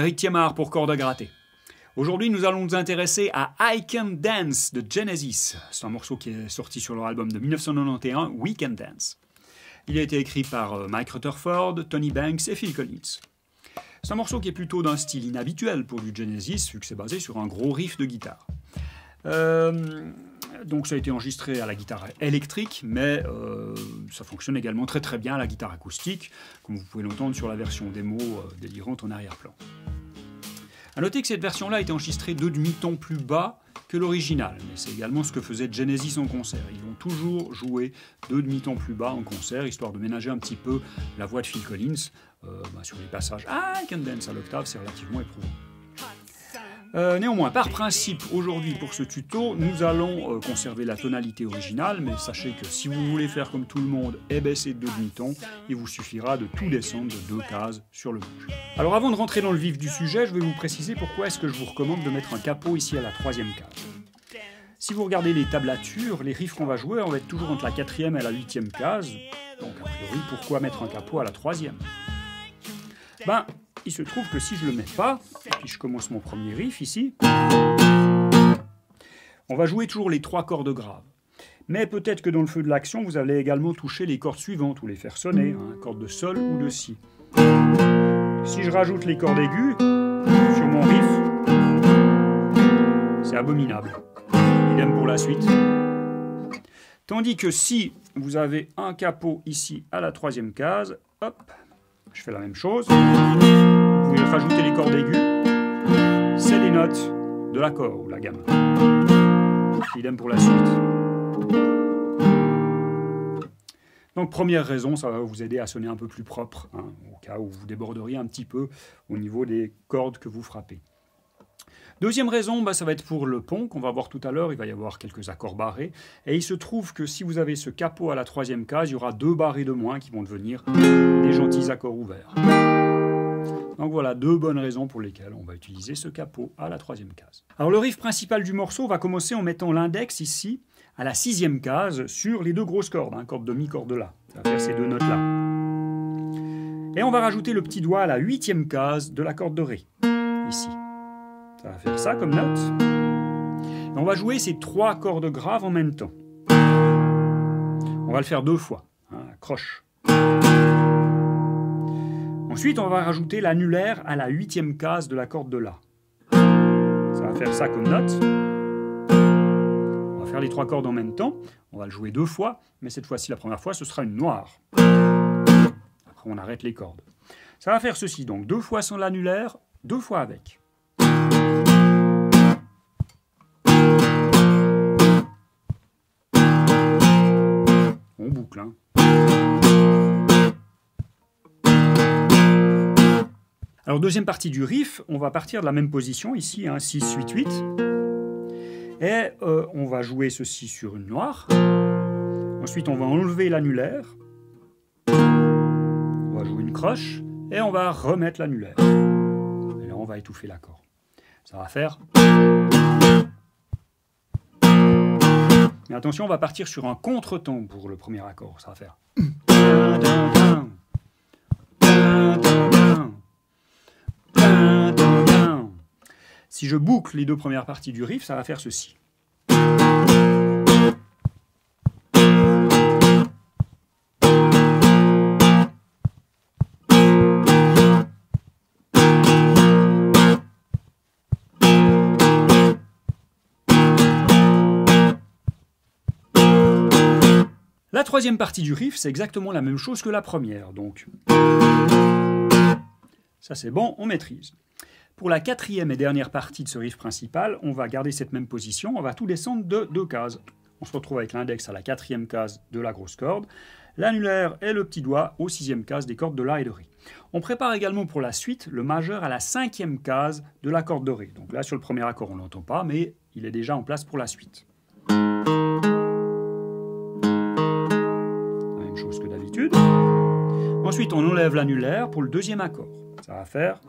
Eric Thiémard pour Cordes à gratter. Aujourd'hui, nous allons nous intéresser à I Can Dance de Genesis. C'est un morceau qui est sorti sur leur album de 1991, We Can Dance. Il a été écrit par Mike Rutherford, Tony Banks et Phil Collins. C'est un morceau qui est plutôt d'un style inhabituel pour du Genesis, vu que c'est basé sur un gros riff de guitare. Donc ça a été enregistré à la guitare électrique, mais ça fonctionne également très très bien à la guitare acoustique, comme vous pouvez l'entendre sur la version démo délirante en arrière-plan. A noter que cette version-là a été enregistrée 2 demi-tons plus bas que l'original, mais c'est également ce que faisait Genesis en concert. Ils vont toujours jouer 2 demi-tons plus bas en concert, histoire de ménager un petit peu la voix de Phil Collins. Sur les passages I Can Dance à l'octave, c'est relativement éprouvant. Néanmoins, par principe, aujourd'hui pour ce tuto, nous allons conserver la tonalité originale, mais sachez que si vous voulez faire comme tout le monde et baisser de 2 demi-tons, il vous suffira de tout descendre de 2 cases sur le manche. Alors avant de rentrer dans le vif du sujet, je vais vous préciser pourquoi est-ce que je vous recommande de mettre un capot ici à la 3e case. Si vous regardez les tablatures, les riffs qu'on va jouer, on va être toujours entre la 4e et la 8e case, donc a priori, pourquoi mettre un capot à la 3e ? Il se trouve que si je ne le mets pas, et puis je commence mon premier riff ici, on va jouer toujours les 3 cordes graves. Mais peut-être que dans le feu de l'action, vous allez également toucher les cordes suivantes, ou les faire sonner, cordes de sol ou de si. Si je rajoute les cordes aiguës sur mon riff, c'est abominable. Idem pour la suite. Tandis que si vous avez un capot ici à la 3e case, hop, je fais la même chose. Vous pouvez rajouter les cordes aiguës. C'est les notes de l'accord ou la gamme. Idem pour la suite. Donc première raison, ça va vous aider à sonner un peu plus propre, au cas où vous déborderiez un petit peu au niveau des cordes que vous frappez. Deuxième raison, ça va être pour le pont qu'on va voir tout à l'heure. Il va y avoir quelques accords barrés. Et il se trouve que si vous avez ce capot à la 3e case, il y aura 2 barrés de moins qui vont devenir des gentils accords ouverts. Donc voilà 2 bonnes raisons pour lesquelles on va utiliser ce capot à la 3e case. Alors le riff principal du morceau va commencer en mettant l'index ici à la 6e case sur les 2 grosses cordes, corde de mi, corde de la. Ça va faire ces 2 notes-là. Et on va rajouter le petit doigt à la 8e case de la corde de Ré, ici. Ça va faire ça comme note. Et on va jouer ces 3 cordes graves en même temps. On va le faire 2 fois. Croche. Ensuite, on va rajouter l'annulaire à la 8e case de la corde de La. Ça va faire ça comme note. On va faire les 3 cordes en même temps. On va le jouer 2 fois, mais cette fois-ci, la première fois, ce sera une noire. Après, on arrête les cordes. Ça va faire ceci, donc 2 fois sans l'annulaire, 2 fois avec. On boucle, Alors, deuxième partie du riff, on va partir de la même position, ici, 6, 8, 8. Et on va jouer ceci sur une noire. Ensuite, on va enlever l'annulaire. On va jouer une croche. Et on va remettre l'annulaire. Et là, on va étouffer l'accord. Ça va faire... Mais attention, on va partir sur un contretemps pour le premier accord. Ça va faire... Si je boucle les 2 premières parties du riff, ça va faire ceci. La 3e partie du riff, c'est exactement la même chose que la première. Donc, ça c'est bon, on maîtrise. Pour la 4e et dernière partie de ce riff principal, on va garder cette même position, on va tout descendre de 2 cases. On se retrouve avec l'index à la 4e case de la grosse corde, l'annulaire et le petit doigt aux 6e case des cordes de La et de Ré. On prépare également pour la suite le majeur à la 5e case de la corde de Ré. Donc là, sur le premier accord, on ne l'entend pas, mais il est déjà en place pour la suite. La même chose que d'habitude. Ensuite, on enlève l'annulaire pour le 2e accord. Ça va faire...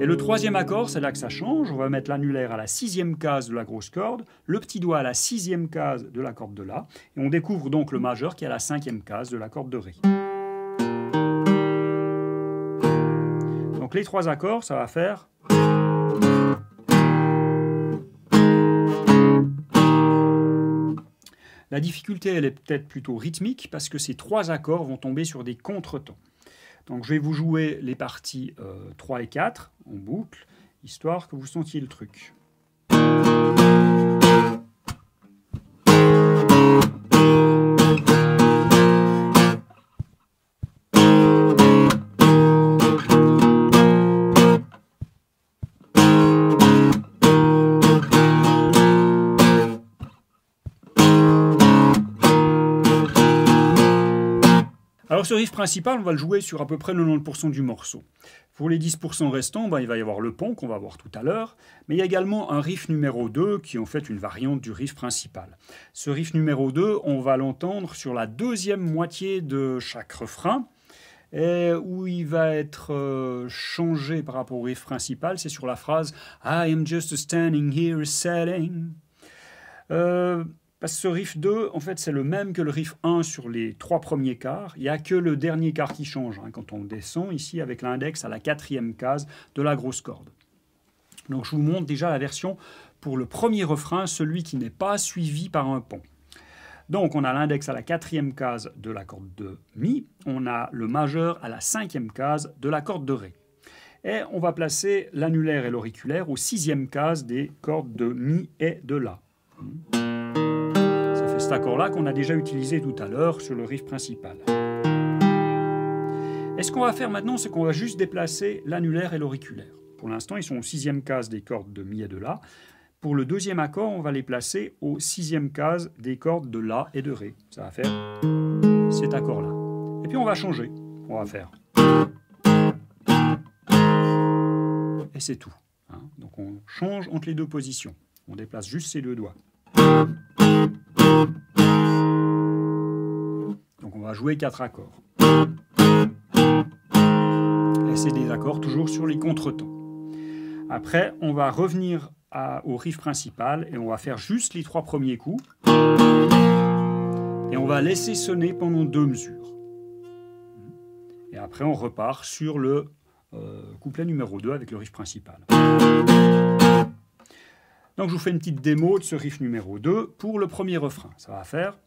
Et le 3e accord, c'est là que ça change. On va mettre l'annulaire à la 6e case de la grosse corde, le petit doigt à la 6e case de la corde de La, et on découvre donc le majeur qui est à la 5e case de la corde de Ré. Donc les 3 accords, ça va faire... La difficulté, elle est peut-être plutôt rythmique parce que ces 3 accords vont tomber sur des contretemps. Donc je vais vous jouer les parties 3 et 4 en boucle, histoire que vous sentiez le truc. Alors ce riff principal, on va le jouer sur à peu près 90% du morceau. Pour les 10% restants, il va y avoir le pont qu'on va voir tout à l'heure, mais il y a également un riff numéro 2 qui est en fait une variante du riff principal. Ce riff numéro 2, on va l'entendre sur la deuxième moitié de chaque refrain, et où il va être changé par rapport au riff principal, c'est sur la phrase « I am just standing here sailing ». Parce que ce riff 2, en fait, c'est le même que le riff 1 sur les 3 premiers quarts. Il n'y a que le dernier quart qui change, quand on descend ici avec l'index à la 4e case de la grosse corde. Donc je vous montre déjà la version pour le premier refrain, celui qui n'est pas suivi par un pont. Donc on a l'index à la 4e case de la corde de Mi, on a le majeur à la 5e case de la corde de Ré. Et on va placer l'annulaire et l'auriculaire aux 6e case des cordes de Mi et de La. C'est cet accord-là qu'on a déjà utilisé tout à l'heure sur le riff principal. Et ce qu'on va faire maintenant, c'est qu'on va juste déplacer l'annulaire et l'auriculaire. Pour l'instant, ils sont aux 6e case des cordes de Mi et de La. Pour le deuxième accord, on va les placer aux 6e case des cordes de La et de Ré. Ça va faire cet accord-là. Et puis on va changer. On va faire. Et c'est tout. Donc on change entre les deux positions. On déplace juste ces deux doigts. Donc on va jouer 4 accords. Et c'est des accords toujours sur les contretemps. Après, on va revenir au riff principal et on va faire juste les 3 premiers coups. Et on va laisser sonner pendant 2 mesures. Et après, on repart sur le couplet numéro 2 avec le riff principal. Donc je vous fais une petite démo de ce riff numéro 2 pour le premier refrain. Ça va faire...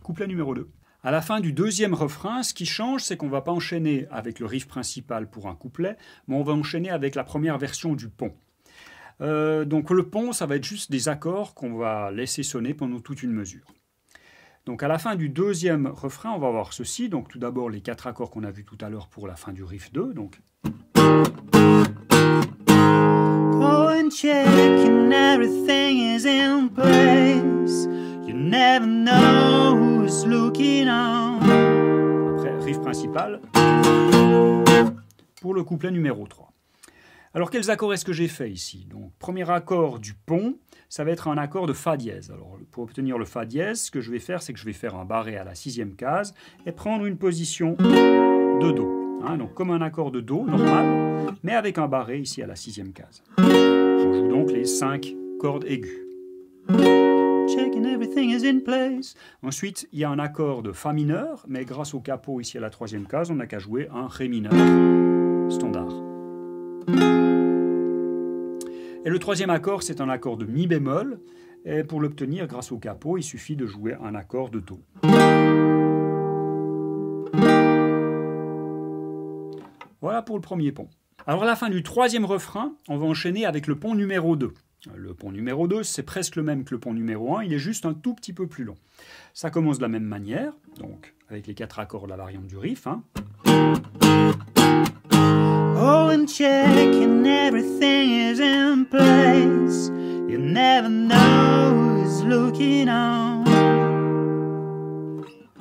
Couplet numéro 2. À la fin du deuxième refrain, ce qui change, c'est qu'on ne va pas enchaîner avec le riff principal pour un couplet, mais on va enchaîner avec la première version du pont. Donc le pont, ça va être juste des accords qu'on va laisser sonner pendant toute une mesure. Donc à la fin du deuxième refrain, on va avoir ceci. Donc tout d'abord les 4 accords qu'on a vus tout à l'heure pour la fin du riff 2. Donc... Oh, and checking everything is in place. You never know who's looking on. Après, riff principal pour le couplet numéro 3. Alors, quels accords est-ce que j'ai fait ici? Donc, premier accord du pont, ça va être un accord de Fa dièse. Alors, pour obtenir le Fa dièse, ce que je vais faire, c'est que je vais faire un barré à la 6e case et prendre une position de Do. Donc, comme un accord de Do normal, mais avec un barré ici à la 6e case. On joue donc les 5 cordes aiguës. Checking everything is in place. Ensuite, il y a un accord de Fa mineur, mais grâce au capot ici à la 3e case, on n'a qu'à jouer un Ré mineur standard. Et le troisième accord, c'est un accord de Mi bémol. Et pour l'obtenir, grâce au capot, il suffit de jouer un accord de Do. Voilà pour le premier pont. Alors à la fin du troisième refrain, on va enchaîner avec le pont numéro 2. Le pont numéro 2, c'est presque le même que le pont numéro 1, il est juste un tout petit peu plus long. Ça commence de la même manière, donc avec les 4 accords de la variante du riff. Oh, and checking everything is in place. You never know who's looking on.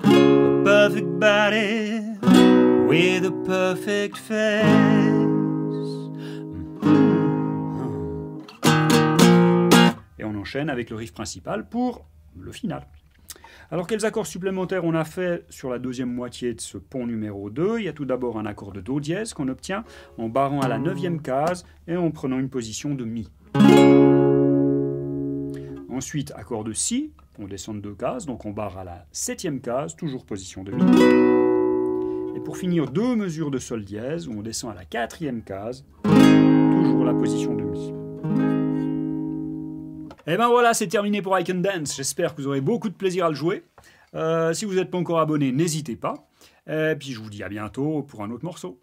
A perfect body with a perfect face. Et on enchaîne avec le riff principal pour le final. Alors quels accords supplémentaires on a fait sur la deuxième moitié de ce pont numéro 2? Il y a tout d'abord un accord de Do dièse qu'on obtient en barrant à la 9e case et en prenant une position de Mi. Ensuite, accord de Si, on descend de 2 cases, donc on barre à la 7e case, toujours position de Mi. Et pour finir, 2 mesures de Sol dièse, où on descend à la 4e case, toujours la position de Mi. Et ben voilà, c'est terminé pour I Can Dance. J'espère que vous aurez beaucoup de plaisir à le jouer. Si vous n'êtes pas encore abonné, n'hésitez pas. Et puis je vous dis à bientôt pour un autre morceau.